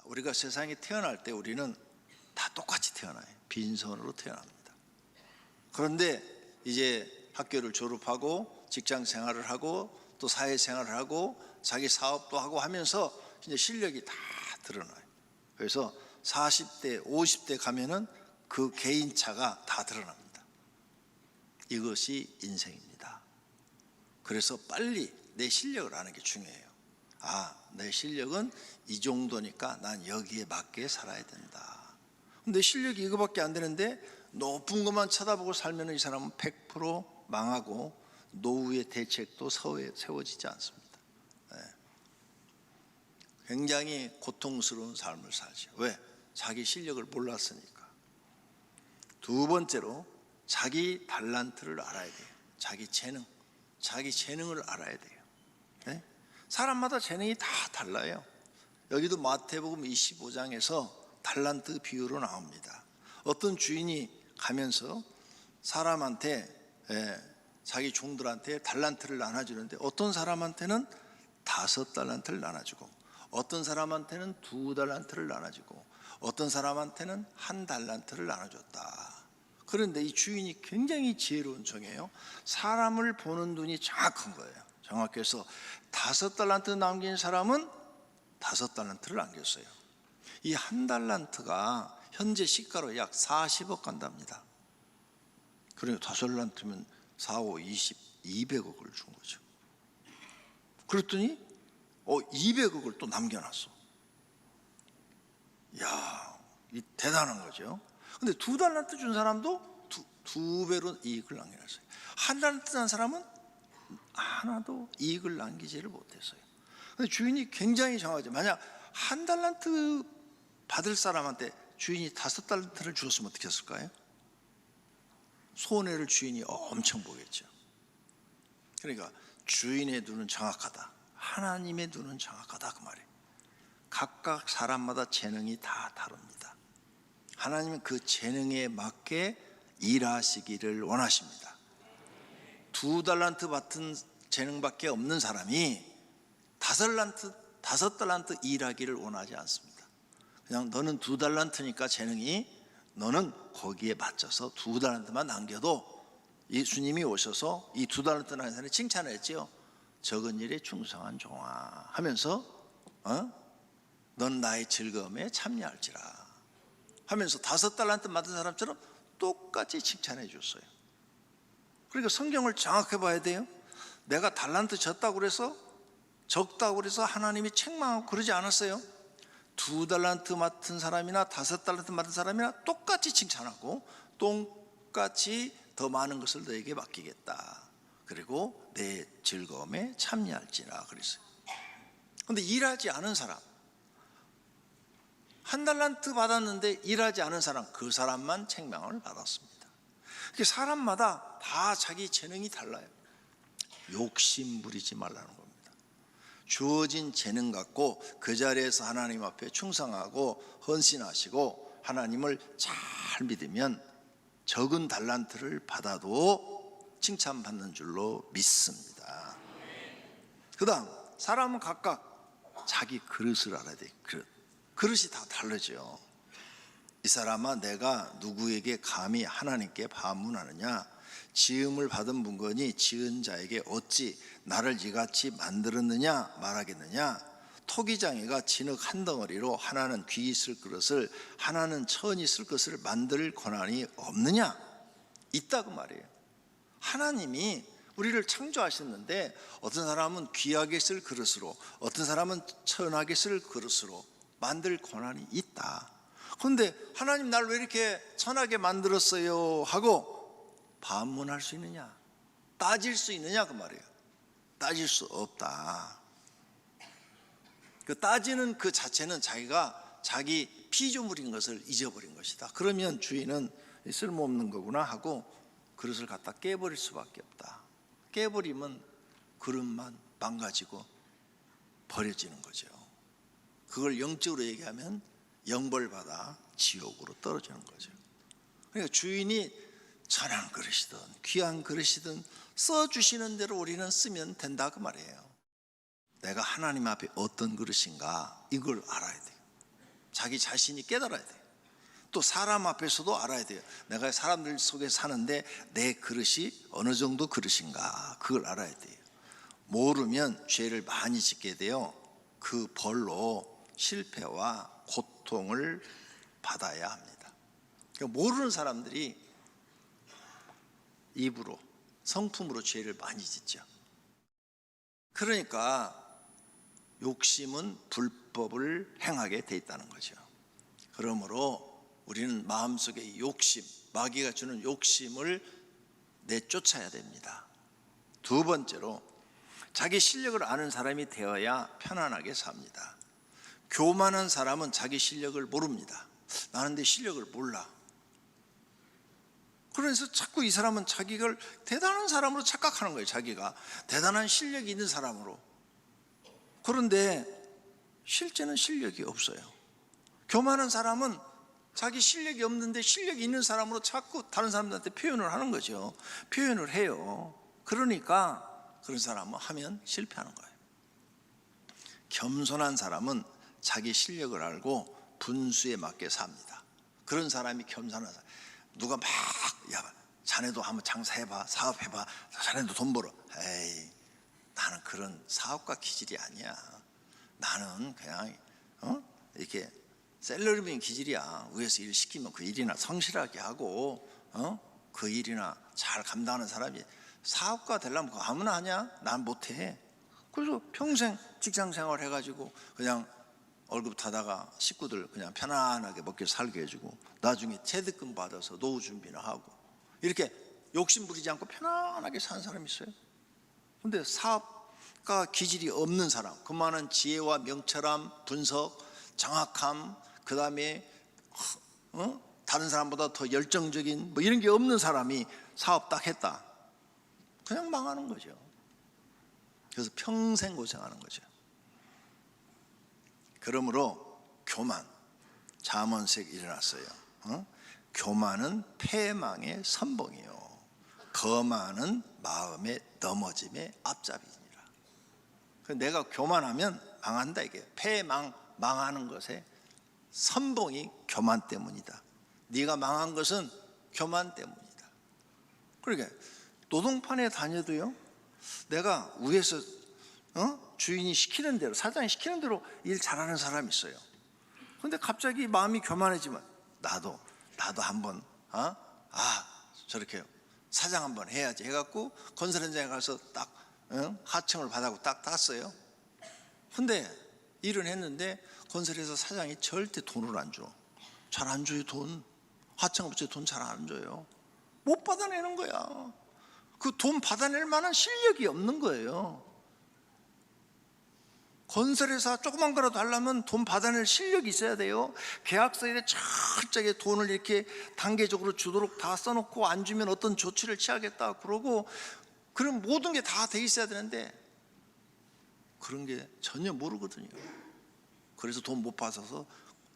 우리가 세상에 태어날 때 우리는 다 똑같이 태어나요. 빈손으로 태어납니다. 그런데 이제 학교를 졸업하고 직장 생활을 하고 또 사회 생활을 하고 자기 사업도 하고 하면서 이제 실력이 다 드러나요. 그래서 40대, 50대 가면은 그 개인차가 다 드러납니다. 이것이 인생입니다. 그래서 빨리 내 실력을 아는 게 중요해요. 내 실력은 이 정도니까 난 여기에 맞게 살아야 된다. 내 실력이 이거밖에 안 되는데 높은 것만 쳐다보고 살면 이 사람은 100% 망하고 노후의 대책도 세워지지 않습니다. 굉장히 고통스러운 삶을 살죠. 왜? 자기 실력을 몰랐으니까. 두 번째로 자기 달란트를 알아야 돼요. 자기 재능을 알아야 돼요. 사람마다 재능이 다 달라요. 여기도 마태복음 25장에서 달란트 비유로 나옵니다. 어떤 주인이 가면서 사람한테 자기 종들한테 달란트를 나눠주는데 어떤 사람한테는 5달란트를 나눠주고 어떤 사람한테는 2달란트를 나눠주고 어떤 사람한테는 1달란트를 나눠줬다. 그런데 이 주인이 굉장히 지혜로운 종이에요. 사람을 보는 눈이 정확한 거예요. 정확해서 5달란트 남긴 사람은 5달란트를 남겼어요. 이 1달란트가 현재 시가로 약 40억 간답니다. 그러니까 5달란트면 4, 5, 20, 200억을 준 거죠. 그랬더니 200억을 또 남겨놨어. 이야, 이 대단한 거죠. 근데 2달란트 준 사람도 두 배로 이익을 남겨놨어요. 1달란트 한 사람은 하나도 이익을 남기지를 못했어요. 근데 주인이 굉장히 정하죠. 만약 1달란트 받을 사람한테 주인이 5달란트를 주었으면 어떻게 했을까요? 손해를 주인이 엄청 보겠죠. 그러니까 주인의 눈은 정확하다, 하나님의 눈은 정확하다, 그 말이에요. 각각 사람마다 재능이 다 다릅니다. 하나님은 그 재능에 맞게 일하시기를 원하십니다. 2달란트 받은 재능밖에 없는 사람이 5달란트 일하기를 원하지 않습니다. 그냥 너는 2달란트니까 재능이, 너는 거기에 맞춰서 2달란트만 남겨도 예수님이 오셔서 이 2달란트 남긴 사람이 칭찬을 했지요. 적은 일에 충성한 종아 하면서 넌 나의 즐거움에 참여할지라 하면서 5달란트 받은 사람처럼 똑같이 칭찬해 줬어요. 그러니까 성경을 정확히 봐야 돼요. 내가 달란트 졌다고 그래서, 적다고 그래서 하나님이 책망하고 그러지 않았어요. 2달란트 맡은 사람이나 5달란트 맡은 사람이나 똑같이 칭찬하고 똑같이 더 많은 것을 너에게 맡기겠다. 그리고 내 즐거움에 참여할지라 그랬어요. 그런데 일하지 않은 사람, 1달란트 받았는데 일하지 않은 사람, 그 사람만 책망을 받았습니다. 사람마다 다 자기 재능이 달라요. 욕심 부리지 말라는 겁니다. 주어진 재능 갖고 그 자리에서 하나님 앞에 충성하고 헌신하시고 하나님을 잘 믿으면 적은 달란트를 받아도 칭찬받는 줄로 믿습니다. 그 다음, 사람은 각각 자기 그릇을 알아야 돼요. 그릇이 다 다르죠. 이 사람아, 내가 누구에게 감히 하나님께 반문하느냐? 지음을 받은 문건이 지은 자에게 어찌 나를 이같이 만들었느냐 말하겠느냐? 토기장이가 진흙 한 덩어리로 하나는 귀 있을 그릇을 하나는 천이 쓸 것을 만들 권한이 없느냐? 있다고 말이에요. 하나님이 우리를 창조하셨는데 어떤 사람은 귀하게 쓸 그릇으로, 어떤 사람은 천하게 쓸 그릇으로 만들 권한이 있다. 그런데 하나님 날 왜 이렇게 천하게 만들었어요? 하고 반문할 수 있느냐? 따질 수 있느냐? 그 말이에요. 따질 수 없다. 그 따지는 그 자체는 자기가 자기 피조물인 것을 잊어버린 것이다. 그러면 주인은 쓸모없는 거구나 하고 그릇을 갖다 깨버릴 수밖에 없다. 깨버리면 그릇만 망가지고 버려지는 거죠. 그걸 영적으로 얘기하면 영벌받아 지옥으로 떨어지는 거죠. 그러니까 주인이 천한 그릇이든 귀한 그릇이든 써주시는 대로 우리는 쓰면 된다 그 말이에요. 내가 하나님 앞에 어떤 그릇인가 이걸 알아야 돼요. 자기 자신이 깨달아야 돼요. 또 사람 앞에서도 알아야 돼요. 내가 사람들 속에 사는데 내 그릇이 어느 정도 그릇인가, 그걸 알아야 돼요. 모르면 죄를 많이 짓게 돼요. 그 벌로 실패와 고통을 받아야 합니다. 그러니까 모르는 사람들이 입으로, 성품으로 죄를 많이 짓죠. 그러니까 욕심은 불법을 행하게 돼 있다는 거죠. 그러므로 우리는 마음속의 욕심, 마귀가 주는 욕심을 내쫓아야 됩니다. 두 번째로, 자기 실력을 아는 사람이 되어야 편안하게 삽니다. 교만한 사람은 자기 실력을 모릅니다. 나는 내 실력을 몰라. 그래서 자꾸 이 사람은 자기를 대단한 사람으로 착각하는 거예요. 자기가 대단한 실력이 있는 사람으로. 그런데 실제는 실력이 없어요. 교만한 사람은 자기 실력이 없는데 실력이 있는 사람으로 자꾸 다른 사람들한테 표현을 하는 거죠. 표현을 해요. 그러니까 그런 사람은 하면 실패하는 거예요. 겸손한 사람은 자기 실력을 알고 분수에 맞게 삽니다. 그런 사람이 겸손한 사람. 누가 막, 야, 자네도 한번 장사해봐, 사업해봐, 자네도 돈 벌어. 에이, 나는 그런 사업가 기질이 아니야. 나는 그냥 이렇게 셀러리맨 기질이야. 위에서 일 시키면 그 일이나 성실하게 하고 그 일이나 잘 감당하는 사람이. 사업가 되려면 그거 아무나 하냐? 난 못해. 그래서 평생 직장 생활 해가지고 그냥 월급 타다가 식구들 그냥 편안하게 먹게 살게 해주고 나중에 퇴직금 받아서 노후 준비나 하고 이렇게 욕심 부리지 않고 편안하게 사는 사람이 있어요. 근데 사업가 기질이 없는 사람, 그 많은 지혜와 명철함, 분석, 정확함, 그 다음에 다른 사람보다 더 열정적인 뭐 이런 게 없는 사람이 사업 딱 했다. 그냥 망하는 거죠. 그래서 평생 고생하는 거죠. 그러므로 교만, 잠언책 일어났어요. 교만은 패망의 선봉이요, 거만은 마음의 넘어짐의 앞잡이니라. 내가 교만하면 망한다. 이게 패망, 망하는 것에 선봉이 교만 때문이다. 네가 망한 것은 교만 때문이다. 그러니까 노동판에 다녀도요, 내가 위에서 주인이 시키는 대로, 사장이 시키는 대로 일 잘하는 사람이 있어요. 근데 갑자기 마음이 교만해지면 나도 한번 저렇게 사장 한번 해야지 해갖고 건설 현장에 가서 딱 하청을 받아고 딱 땄어요. 근데 일은 했는데 건설회사 사장이 절대 돈을 안 줘. 잘 안 줘요. 돈. 하청업체 돈 잘 안 줘요. 못 받아내는 거야. 그 돈 받아낼 만한 실력이 없는 거예요. 건설회사 조그만 거라도 하려면 돈 받아낼 실력이 있어야 돼요. 계약서에 철저하게 돈을 이렇게 단계적으로 주도록 다 써놓고 안 주면 어떤 조치를 취하겠다 그러고, 그런 모든 게 다 돼 있어야 되는데 그런 게 전혀 모르거든요. 그래서 돈 못 받아서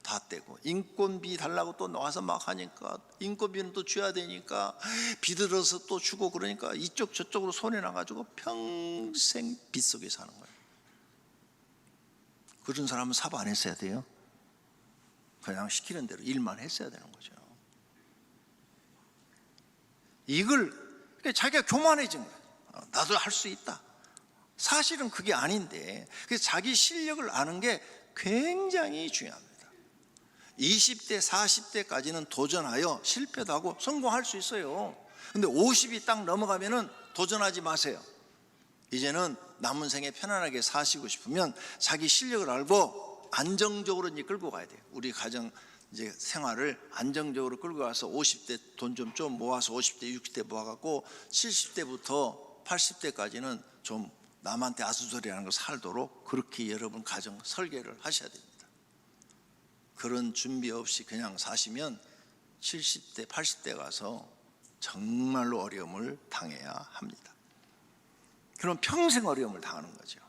다 떼고, 인건비 달라고 또 나와서 막 하니까 인건비는 또 줘야 되니까 비들어서 또 주고, 그러니까 이쪽 저쪽으로 손해 나가지고 평생 빚 속에 사는 거예요. 그런 사람은 사업 안 했어야 돼요. 그냥 시키는 대로 일만 했어야 되는 거죠. 이걸 자기가 교만해진 거예요. 나도 할 수 있다. 사실은 그게 아닌데, 그래서 자기 실력을 아는 게 굉장히 중요합니다. 20대, 40대까지는 도전하여 실패도 하고 성공할 수 있어요. 근데 50이 딱 넘어가면은 도전하지 마세요. 이제는 남은 생에 편안하게 사시고 싶으면 자기 실력을 알고 안정적으로 이제 끌고 가야 돼요. 우리 가정 이제 생활을 안정적으로 끌고 가서 50대 돈 좀 모아서 50대, 60대 모아갖고 70대부터 80대까지는 좀 남한테 아수소리하는 거 살도록 그렇게 여러분 가정 설계를 하셔야 됩니다. 그런 준비 없이 그냥 사시면 70대, 80대 가서 정말로 어려움을 당해야 합니다. 그럼 평생 어려움을 당하는 거죠.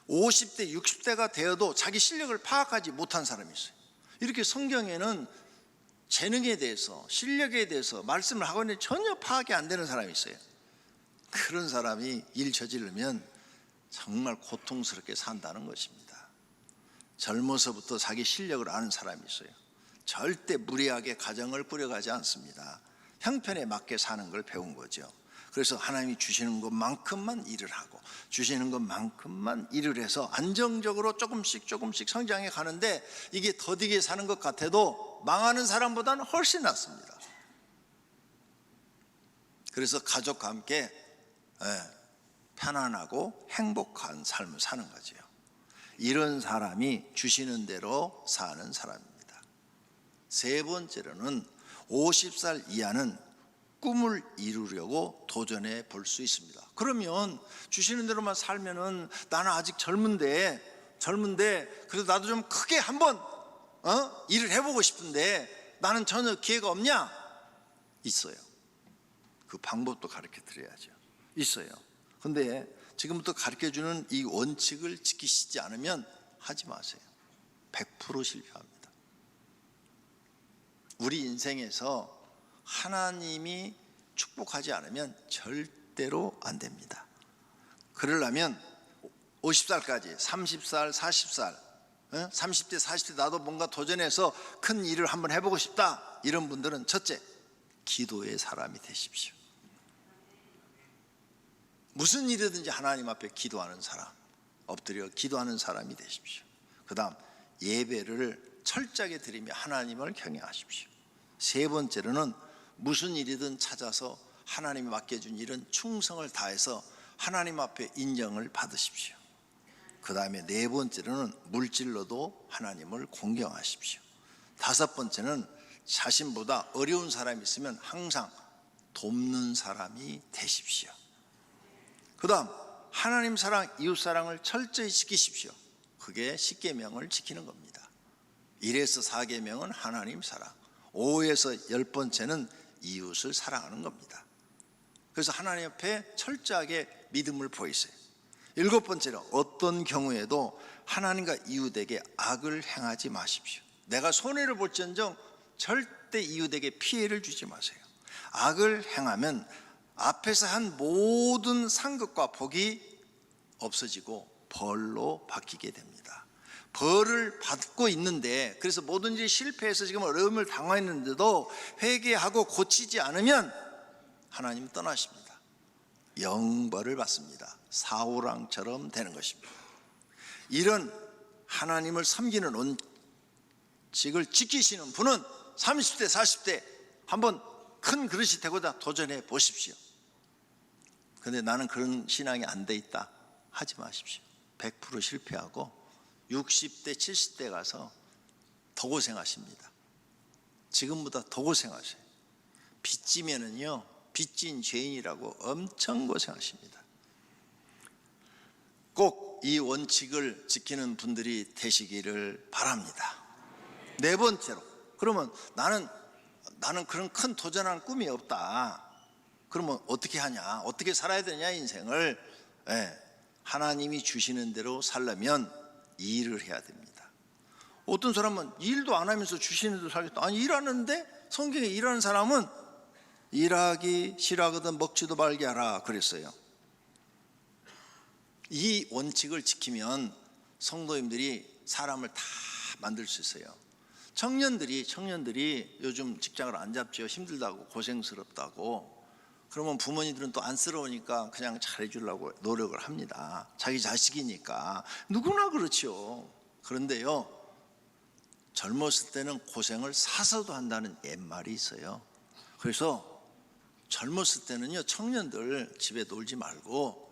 50대, 60대가 되어도 자기 실력을 파악하지 못한 사람이 있어요. 이렇게 성경에는 재능에 대해서, 실력에 대해서 말씀을 하고 있는데 전혀 파악이 안 되는 사람이 있어요. 그런 사람이 일 저지르면 정말 고통스럽게 산다는 것입니다. 젊어서부터 자기 실력을 아는 사람이 있어요. 절대 무리하게 가정을 꾸려가지 않습니다. 형편에 맞게 사는 걸 배운 거죠. 그래서 하나님이 주시는 것만큼만 일을 하고 주시는 것만큼만 일을 해서 안정적으로 조금씩 성장해 가는데, 이게 더디게 사는 것 같아도 망하는 사람보다는 훨씬 낫습니다. 그래서 가족과 함께 편안하고 행복한 삶을 사는 거죠. 이런 사람이 주시는 대로 사는 사람입니다. 세 번째로는 50살 이하는 꿈을 이루려고 도전해 볼 수 있습니다. 그러면 주시는 대로만 살면은 나는 아직 젊은데 그래도 나도 좀 크게 한번 일을 해보고 싶은데 나는 전혀 기회가 없냐? 있어요. 그 방법도 가르쳐 드려야죠. 있어요. 근데 지금부터 가르쳐주는 이 원칙을 지키시지 않으면 하지 마세요. 100% 실패합니다. 우리 인생에서 하나님이 축복하지 않으면 절대로 안 됩니다. 그러려면 50살까지 30살, 40살, 30대, 40대 나도 뭔가 도전해서 큰 일을 한번 해보고 싶다, 이런 분들은 첫째, 기도의 사람이 되십시오. 무슨 일이든지 하나님 앞에 기도하는 사람, 엎드려 기도하는 사람이 되십시오. 그 다음, 예배를 철저하게 드리며 하나님을 경외하십시오. 세 번째로는 무슨 일이든 찾아서 하나님이 맡겨준 일은 충성을 다해서 하나님 앞에 인정을 받으십시오. 그 다음에 네 번째로는 물질로도 하나님을 공경하십시오. 다섯 번째는 자신보다 어려운 사람이 있으면 항상 돕는 사람이 되십시오. 그 다음, 하나님 사랑, 이웃 사랑을 철저히 지키십시오. 그게 10계명을 지키는 겁니다. 1에서 4계명은 하나님 사랑, 5에서 10번째는 이웃을 사랑하는 겁니다. 그래서 하나님 앞에 철저하게 믿음을 보이세요. 7번째로 어떤 경우에도 하나님과 이웃에게 악을 행하지 마십시오. 내가 손해를 볼지언정 절대 이웃에게 피해를 주지 마세요. 악을 행하면 앞에서 한 모든 상급과 복이 없어지고 벌로 바뀌게 됩니다. 벌을 받고 있는데, 그래서 모든 일이 실패해서 지금 어려움을 당하였는데도 회개하고 고치지 않으면 하나님 떠나십니다. 영벌을 받습니다. 사울왕처럼 되는 것입니다. 이런 하나님을 섬기는 원칙을 지키시는 분은 30대 40대 한번 큰 그릇이 되고자 도전해 보십시오. 그런데 나는 그런 신앙이 안 돼 있다 하지 마십시오. 100% 실패하고 60대 70대 가서 더 고생하십니다. 지금보다 더 고생하세요. 빚지면은요, 빚진 죄인이라고 엄청 고생하십니다. 꼭 이 원칙을 지키는 분들이 되시기를 바랍니다. 네 번째로, 그러면 나는 그런 큰 도전하는 꿈이 없다. 그러면 어떻게 하냐? 어떻게 살아야 되냐, 인생을? 하나님이 주시는 대로 살려면 일을 해야 됩니다. 어떤 사람은 일도 안 하면서 주시는 대로 살겠다. 아니, 일하는데, 성경에 일하는 사람은 일하기 싫어하거든 먹지도 말게 하라 그랬어요. 이 원칙을 지키면 성도님들이 사람을 다 만들 수 있어요. 청년들이 요즘 직장을 안 잡죠. 힘들다고, 고생스럽다고. 그러면 부모님들은 또 안쓰러우니까 그냥 잘해주려고 노력을 합니다. 자기 자식이니까. 누구나 그렇죠. 그런데요, 젊었을 때는 고생을 사서도 한다는 옛말이 있어요. 그래서 젊었을 때는요, 청년들 집에 놀지 말고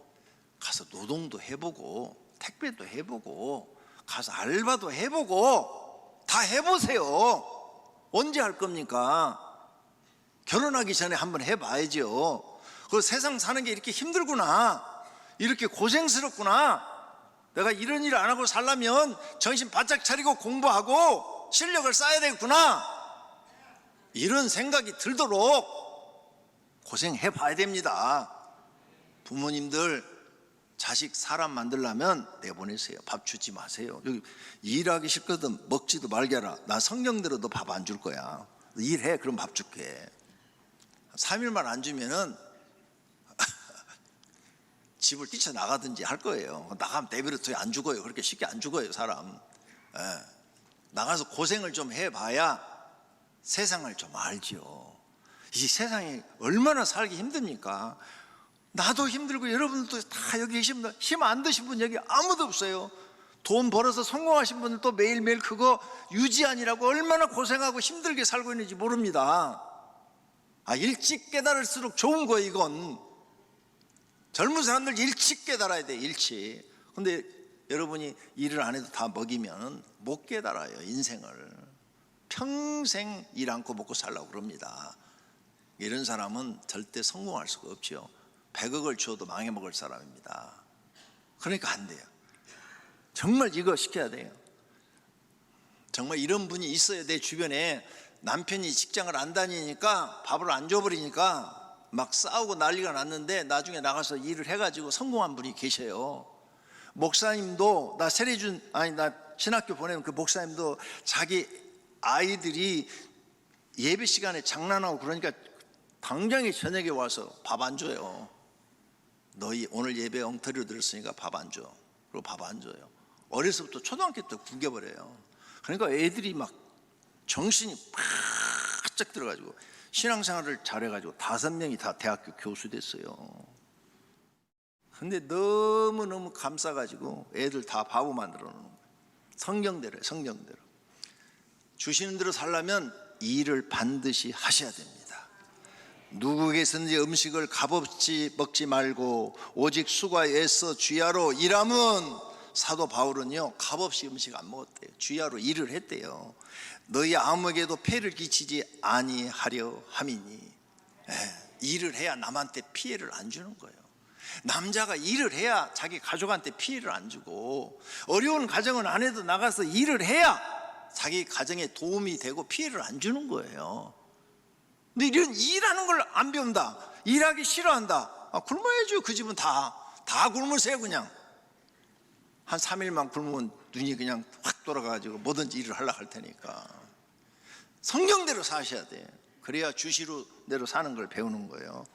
가서 노동도 해보고 택배도 해보고 가서 알바도 해보고 다 해보세요. 언제 할 겁니까? 결혼하기 전에 한번 해봐야죠. 그 세상 사는 게 이렇게 힘들구나, 이렇게 고생스럽구나, 내가 이런 일 안 하고 살려면 정신 바짝 차리고 공부하고 실력을 쌓아야 되겠구나, 이런 생각이 들도록 고생해 봐야 됩니다. 부모님들 자식 사람 만들려면 내보내세요. 밥 주지 마세요. 여기 일하기 싫거든 먹지도 말게 하라. 나 성경대로 너 밥 안 줄 거야. 일해, 그럼 밥 줄게. 3일만 안 주면은 집을 뛰쳐나가든지 할 거예요. 나가면 내버려둬 안 죽어요. 그렇게 쉽게 안 죽어요, 사람. 나가서 고생을 좀 해봐야 세상을 좀 알지요. 이 세상이 얼마나 살기 힘듭니까? 나도 힘들고 여러분들도 다 여기 계신 분들, 힘 안 드신 분 여기 아무도 없어요. 돈 벌어서 성공하신 분들도 매일매일 그거 유지하느라고 얼마나 고생하고 힘들게 살고 있는지 모릅니다. 일찍 깨달을수록 좋은 거예요. 이건 젊은 사람들 일찍 깨달아야 돼. 일찍. 근데 여러분이 일을 안 해도 다 먹이면 못 깨달아요. 인생을 평생 일 않고 먹고 살라고 그럽니다. 이런 사람은 절대 성공할 수가 없죠. 100억을 주어도 망해먹을 사람입니다. 그러니까 안 돼요. 정말 이거 시켜야 돼요. 정말 이런 분이 있어요. 내 주변에 남편이 직장을 안 다니니까 밥을 안 줘버리니까 막 싸우고 난리가 났는데 나중에 나가서 일을 해가지고 성공한 분이 계셔요. 목사님도 나 신학교 보내면 그 목사님도 자기 아이들이 예배 시간에 장난하고 그러니까 당장에 저녁에 와서 밥 안 줘요. 너희 오늘 예배 엉터리로 들었으니까 밥 안 줘. 그리고 밥 안 줘요. 어려서부터 초등학교 때 굶겨버려요. 그러니까 애들이 막 정신이 바짝 들어가지고 신앙생활을 잘해가지고 5명이 다 대학교 교수 됐어요. 근데 너무너무 감싸가지고 애들 다 바보 만들어 놓는 거예요. 성경대로예요. 성경대로. 주시는 대로 살려면 일을 반드시 하셔야 됩니다. 누구에게서든지 음식을 값없이 먹지 말고 오직 수고하여 애써 주야로 일함은, 사도 바울은요 값없이 음식 안 먹었대요. 주야로 일을 했대요. 너희 아무에게도 폐를 끼치지 아니하려 함이니. 일을 해야 남한테 피해를 안 주는 거예요. 남자가 일을 해야 자기 가족한테 피해를 안 주고, 어려운 가정은 안 해도 나가서 일을 해야 자기 가정에 도움이 되고 피해를 안 주는 거예요. 근데 이런 일하는 걸 안 배운다, 일하기 싫어한다. 굶어야죠. 그 집은 다 굶으세요. 그냥 한 3일만 굶으면 눈이 그냥 확 돌아가가지고 뭐든지 일을 하려고 할 테니까 성경대로 사셔야 돼. 그래야 주시로대로 사는 걸 배우는 거예요.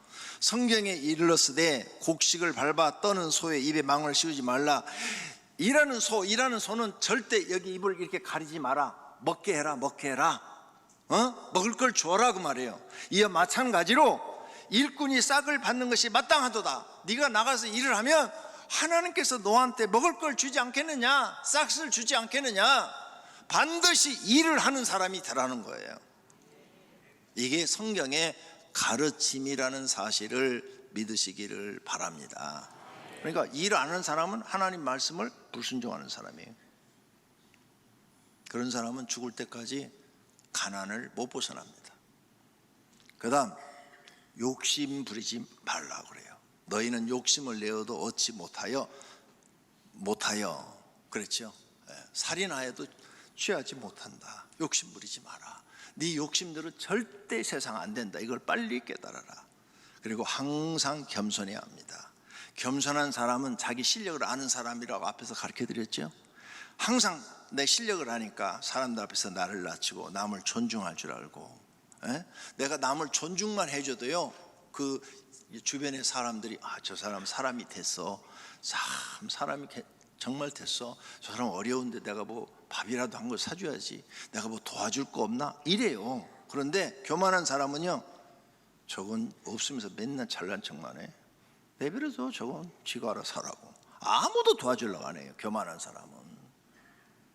성경에 이르렀으되 곡식을 밟아 떠는 소의 입에 망을 씌우지 말라. 일하는 소는 절대 여기 입을 이렇게 가리지 마라. 먹게 해라. 먹을 걸 줘라 그 말이에요. 이와 마찬가지로 일꾼이 싹을 받는 것이 마땅하도다. 네가 나가서 일을 하면 하나님께서 너한테 먹을 걸 주지 않겠느냐, 싹을 주지 않겠느냐. 반드시 일을 하는 사람이 되라는 거예요. 이게 성경의 가르침이라는 사실을 믿으시기를 바랍니다. 그러니까 일 안 하는 사람은 하나님 말씀을 불순종하는 사람이에요. 그런 사람은 죽을 때까지 가난을 못 벗어납니다. 그 다음 욕심 부리지 말라고 그래요. 너희는 욕심을 내어도 얻지 못하여 그랬죠. 살인하여도 취하지 못한다. 욕심 부리지 마라. 네 욕심대로 절대 세상 안 된다. 이걸 빨리 깨달아라. 그리고 항상 겸손해야 합니다. 겸손한 사람은 자기 실력을 아는 사람이라고 앞에서 가르쳐드렸죠. 항상 내 실력을 아니까 사람들 앞에서 나를 낮추고 남을 존중할 줄 알고, 내가 남을 존중만 해줘도요 그 주변의 사람들이 저 사람 사람이 됐어, 참 사람이 정말 됐어, 저 사람 어려운데 내가 뭐 밥이라도 한 걸 사줘야지, 내가 뭐 도와줄 거 없나 이래요. 그런데 교만한 사람은요, 저건 없으면서 맨날 잘난 척만 해. 내버려둬, 저건 지가 알아서 하라고. 아무도 도와주려고 안 해요. 교만한 사람은.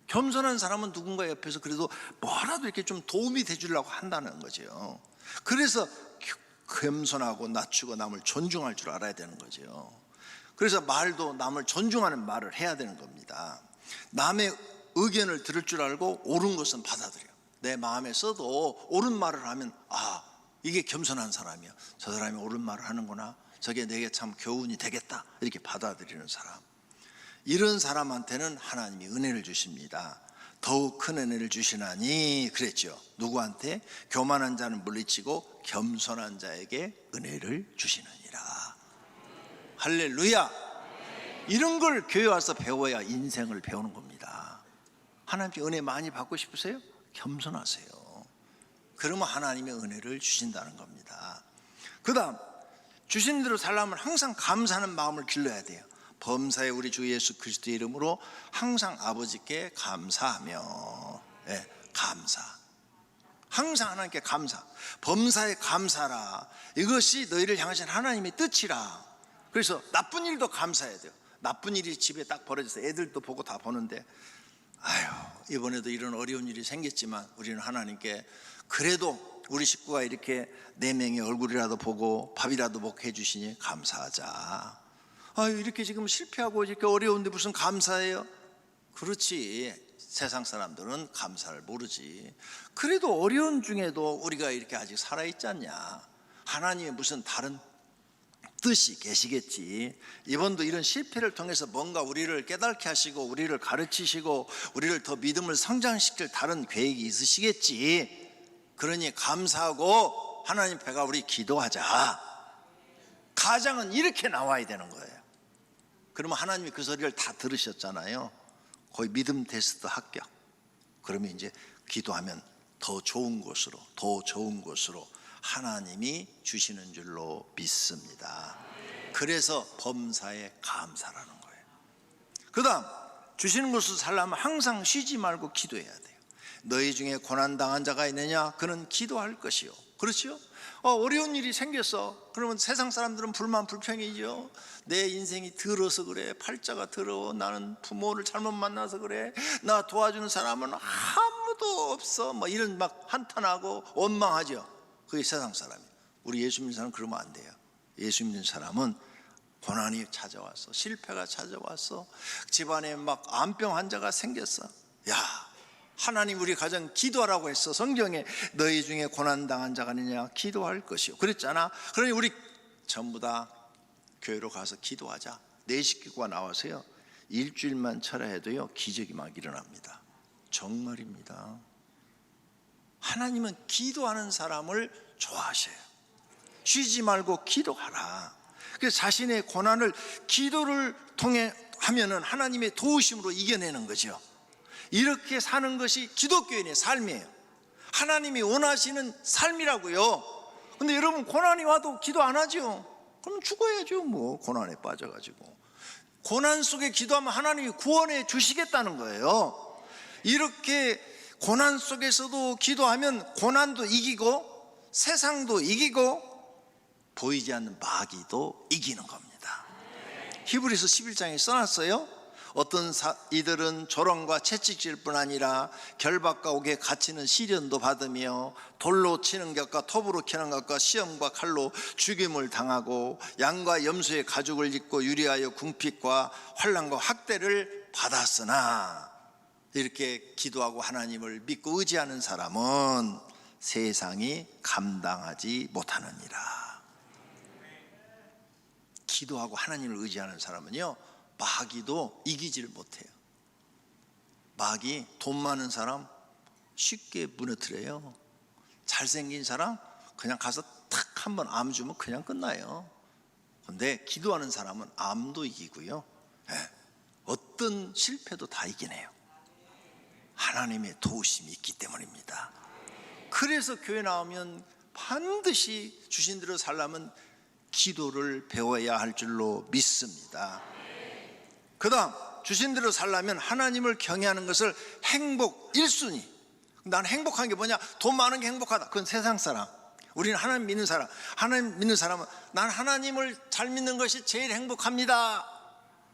겸손한 사람은 누군가 옆에서 그래도 뭐라도 이렇게 좀 도움이 돼주려고 한다는 거죠. 그래서 겸손하고 낮추고 남을 존중할 줄 알아야 되는 거죠. 그래서 말도 남을 존중하는 말을 해야 되는 겁니다. 남의 의견을 들을 줄 알고 옳은 것은 받아들여요. 내 마음에 써도 옳은 말을 하면 이게 겸손한 사람이야. 저 사람이 옳은 말을 하는구나, 저게 내게 참 교훈이 되겠다, 이렇게 받아들이는 사람. 이런 사람한테는 하나님이 은혜를 주십니다. 더욱 큰 은혜를 주시나니 그랬죠. 누구한테? 교만한 자는 물리치고 겸손한 자에게 은혜를 주시느니라. 할렐루야. 이런 걸 교회 와서 배워야 인생을 배우는 겁니다. 하나님께 은혜 많이 받고 싶으세요? 겸손하세요. 그러면 하나님의 은혜를 주신다는 겁니다. 그 다음 주신 대로 살려면 항상 감사하는 마음을 길러야 돼요. 범사에 우리 주 예수 그리스도의 이름으로 항상 아버지께 감사하며, 감사. 항상 하나님께 감사. 범사에 감사라. 이것이 너희를 향하신 하나님의 뜻이라. 그래서 나쁜 일도 감사해야 돼요. 나쁜 일이 집에 딱 벌어져서 애들도 보고 다 보는데, 아유, 이번에도 이런 어려운 일이 생겼지만 우리는 하나님께 그래도 우리 식구가 이렇게 4명의 얼굴이라도 보고 밥이라도 먹게 해주시니 감사하자. 아유, 이렇게 지금 실패하고 이렇게 어려운데 무슨 감사해요? 그렇지, 세상 사람들은 감사를 모르지. 그래도 어려운 중에도 우리가 이렇게 아직 살아있지 않냐. 하나님의 무슨 다른 뜻이 계시겠지. 이번도 이런 실패를 통해서 뭔가 우리를 깨닫게 하시고 우리를 가르치시고 우리를 더 믿음을 성장시킬 다른 계획이 있으시겠지. 그러니 감사하고 하나님 배가 우리 기도하자. 가장은 이렇게 나와야 되는 거예요. 그러면 하나님이 그 소리를 다 들으셨잖아요. 거의 믿음 테스트 합격. 그러면 이제 기도하면 더 좋은 곳으로 하나님이 주시는 줄로 믿습니다. 그래서 범사에 감사라는 거예요. 그 다음, 주시는 것을 살려면 항상 쉬지 말고 기도해야 돼요. 너희 중에 고난당한 자가 있느냐? 그는 기도할 것이요. 그렇죠? 어려운 일이 생겼어. 그러면 세상 사람들은 불만 불평이죠. 내 인생이 더러워서 그래. 팔자가 더러워. 나는 부모를 잘못 만나서 그래. 나 도와주는 사람은 아무도 없어. 뭐 이런 막 한탄하고 원망하죠. 그게 세상 사람이에요. 우리 예수 믿는 사람은 그러면 안 돼요. 예수 믿는 사람은 고난이 찾아왔어. 실패가 찾아왔어. 집안에 막 암병 환자가 생겼어. 야, 하나님 우리 가정 기도하라고 했어. 성경에 너희 중에 고난당한 자가 있느냐? 기도할 것이요. 그랬잖아. 그러니 우리 전부 다 교회로 가서 기도하자. 내 식구가 나와서요, 일주일만 철야해도요 기적이 막 일어납니다. 정말입니다. 하나님은 기도하는 사람을 좋아하셔요. 쉬지 말고 기도하라. 그래서 자신의 고난을 기도를 통해 하면은 하나님의 도우심으로 이겨내는 거죠. 이렇게 사는 것이 기독교인의 삶이에요. 하나님이 원하시는 삶이라고요. 근데 여러분, 고난이 와도 기도 안 하죠? 그럼 죽어야죠. 뭐 고난에 빠져가지고. 고난 속에 기도하면 하나님이 구원해 주시겠다는 거예요. 이렇게 고난 속에서도 기도하면 고난도 이기고 세상도 이기고 보이지 않는 마귀도 이기는 겁니다. 히브리서 11장에 써놨어요. 어떤 이들은 조롱과 채찍질 뿐 아니라 결박과 옥에 갇히는 시련도 받으며 돌로 치는 것과 톱으로 캐는 것과 시험과 칼로 죽임을 당하고 양과 염소의 가죽을 입고 유리하여 궁핍과 환난과 학대를 받았으나, 이렇게 기도하고 하나님을 믿고 의지하는 사람은 세상이 감당하지 못하느니라. 기도하고 하나님을 의지하는 사람은요, 마귀도 이기지를 못해요. 마귀 돈 많은 사람 쉽게 무너뜨려요. 잘생긴 사람 그냥 가서 탁 한번 암 주면 그냥 끝나요. 근데 기도하는 사람은 암도 이기고요, 어떤 실패도 다 이기네요. 하나님의 도우심이 있기 때문입니다. 그래서 교회 나오면 반드시 주신 대로 살려면 기도를 배워야 할 줄로 믿습니다. 그 다음, 주신 대로 살려면 하나님을 경외하는 것을 행복 1순위. 난 행복한 게 뭐냐? 돈 많은 게 행복하다. 그건 세상 사람. 우리는 하나님 믿는 사람. 하나님 믿는 사람은 난 하나님을 잘 믿는 것이 제일 행복합니다.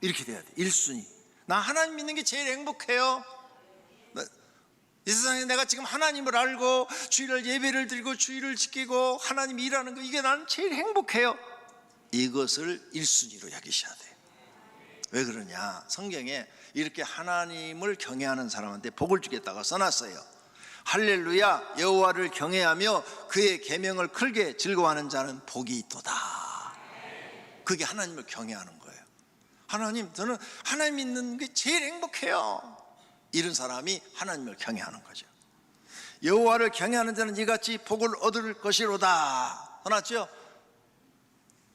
이렇게 돼야 돼. 1순위. 나 하나님 믿는 게 제일 행복해요. 이 세상에 내가 지금 하나님을 알고 주일날 예배를 드리고 주일을 지키고 하나님이 일하는 거, 이게 나는 제일 행복해요. 이것을 1순위로 여기셔야 돼요. 왜 그러냐? 성경에 이렇게 하나님을 경외하는 사람한테 복을 주겠다고 써놨어요. 할렐루야, 여호와를 경외하며 그의 계명을 크게 즐거워하는 자는 복이 있도다. 그게 하나님을 경외하는 거예요. 하나님, 저는 하나님 믿는 게 제일 행복해요. 이런 사람이 하나님을 경외하는 거죠. 여호와를 경외하는 자는 이같이 복을 얻을 것이로다. 써놨죠?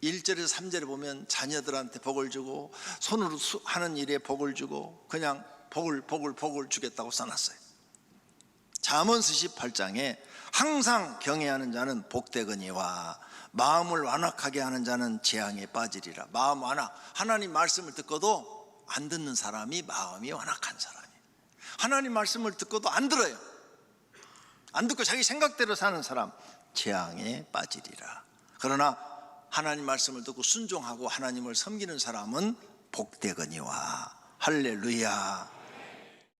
1절에서 3절에 보면 자녀들한테 복을 주고 손으로 하는 일에 복을 주고 그냥 복을 주겠다고 써놨어요. 잠언서 18장에 항상 경외하는 자는 복되거니와 마음을 완악하게 하는 자는 재앙에 빠지리라. 마음 완악, 하나님 말씀을 듣고도 안 듣는 사람이 마음이 완악한 사람이에요. 하나님 말씀을 듣고도 안 들어요. 안 듣고 자기 생각대로 사는 사람, 재앙에 빠지리라. 그러나 하나님 말씀을 듣고 순종하고 하나님을 섬기는 사람은 복되거니와. 할렐루야.